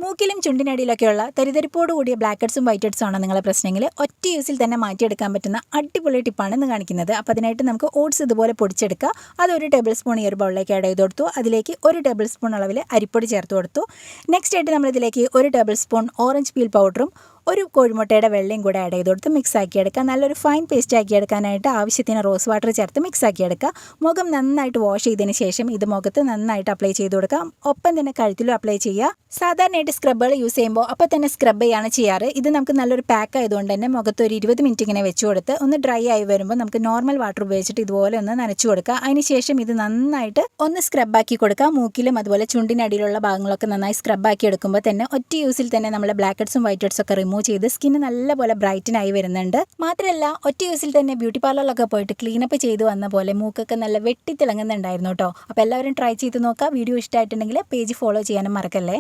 മൂക്കിലും ചുണ്ടിനടിയിലൊക്കെയുള്ള തരിതരിപ്പോട് കൂടിയ black ഹെഡ്സും white ഹെഡ്സും ആണ് നിങ്ങളുടെ പ്രശ്നമെങ്കിൽ ഒറ്റ യൂസിൽ തന്നെ മാറ്റിയെടുക്കാൻ പറ്റുന്ന അടിപൊളി ടിപ്പാണ് ഇന്ന് കാണിക്കുന്നത്. അപ്പോൾ അതിനായിട്ട് നമുക്ക് ഓട്സ് ഇതുപോലെ പൊടിച്ചെടുക്കുക. അതൊരു ടേബിൾ സ്പൂൺ ഈ ഒരു ബൗളിലേക്ക് ആഡ് ചെയ്ത് കൊടുത്തു. അതിലേക്ക് 1 ടേബിൾ സ്പൂൺ അളവിൽ അരിപ്പൊടി ചേർത്ത് കൊടുത്തു. നെക്സ്റ്റ് ആയിട്ട് നമ്മളിതിലേക്ക് 1 ടേബിൾ സ്പൂൺ ഓറഞ്ച് പീൽ പൗഡറും ഒരു കോഴിമുട്ടയുടെ വെള്ളയും കൂടെ ആഡ് ചെയ്ത് കൊടുത്ത് മിക്സ് ആക്കിയെടുക്കുക. നല്ലൊരു ഫൈൻ പേസ്റ്റ് ആക്കിയെടുക്കാനായിട്ട് ആവശ്യത്തിന് റോസ് വാട്ടർ ചേർത്ത് മിക്സ് ആക്കിയെടുക്കുക. മുഖം നന്നായിട്ട് വാഷ് ചെയ്തതിന് ശേഷം ഇത് മുഖത്ത് നന്നായിട്ട് അപ്ലൈ ചെയ്ത് കൊടുക്കാം. ഒപ്പം തന്നെ കഴുത്തിലും അപ്ലൈ ചെയ്യുക. സാധാരണയായിട്ട് സ്ക്രബുകൾ യൂസ് ചെയ്യുമ്പോൾ അപ്പോൾ തന്നെ സ്ക്രബ് ചെയ്യാണ് ചെയ്യാറ്. ഇത് നമുക്ക് നല്ലൊരു പാക്ക് ആയതുകൊണ്ട് തന്നെ മുഖത്ത് ഒരു 20 മിനിറ്റ് ഇങ്ങനെ വെച്ച് കൊടുത്ത് ഒന്ന് ഡ്രൈ ആയി വരുമ്പോൾ നമുക്ക് നോർമൽ വാട്ടർ ഉപയോഗിച്ചിട്ട് ഇതുപോലെ ഒന്ന് നനച്ചു കൊടുക്കുക. അതിനുശേഷം ഇത് നന്നായിട്ട് ഒന്ന് സ്ക്രബാക്കി കൊടുക്കുക. മൂക്കിലും അതുപോലെ ചുണ്ടിനടിയിലുള്ള ഭാഗങ്ങളൊക്കെ നന്നായി സ്ക്രബാക്കി എടുക്കുമ്പോൾ തന്നെ ഒറ്റ യൂസിൽ തന്നെ നമ്മുടെ ബ്ലാക്ക് ഹെഡ്സും വൈറ്റ് ഹെഡ്സും ഒക്കെ റിമൂവ് ചെയ്ത് സ്കിന്ന് നല്ലപോലെ ബ്രൈറ്റൻ ആയി വരുന്നുണ്ട്. മാത്രമല്ല ഒറ്റ യൂസിൽ തന്നെ ബ്യൂട്ടി പാർലറിലൊക്കെ പോയിട്ട് ക്ലീനപ്പ് ചെയ്ത് വന്ന പോലെ മൂക്കൊക്കെ നല്ല വെട്ടിത്തിളങ്ങുന്നുണ്ടായിരുന്നു കേട്ടോ. അപ്പോൾ എല്ലാവരും ട്രൈ ചെയ്ത് നോക്കുക. വീഡിയോ ഇഷ്ടമായിട്ടുണ്ടെങ്കിൽ പേജ് ഫോളോ ചെയ്യാനും മറക്കല്ലേ.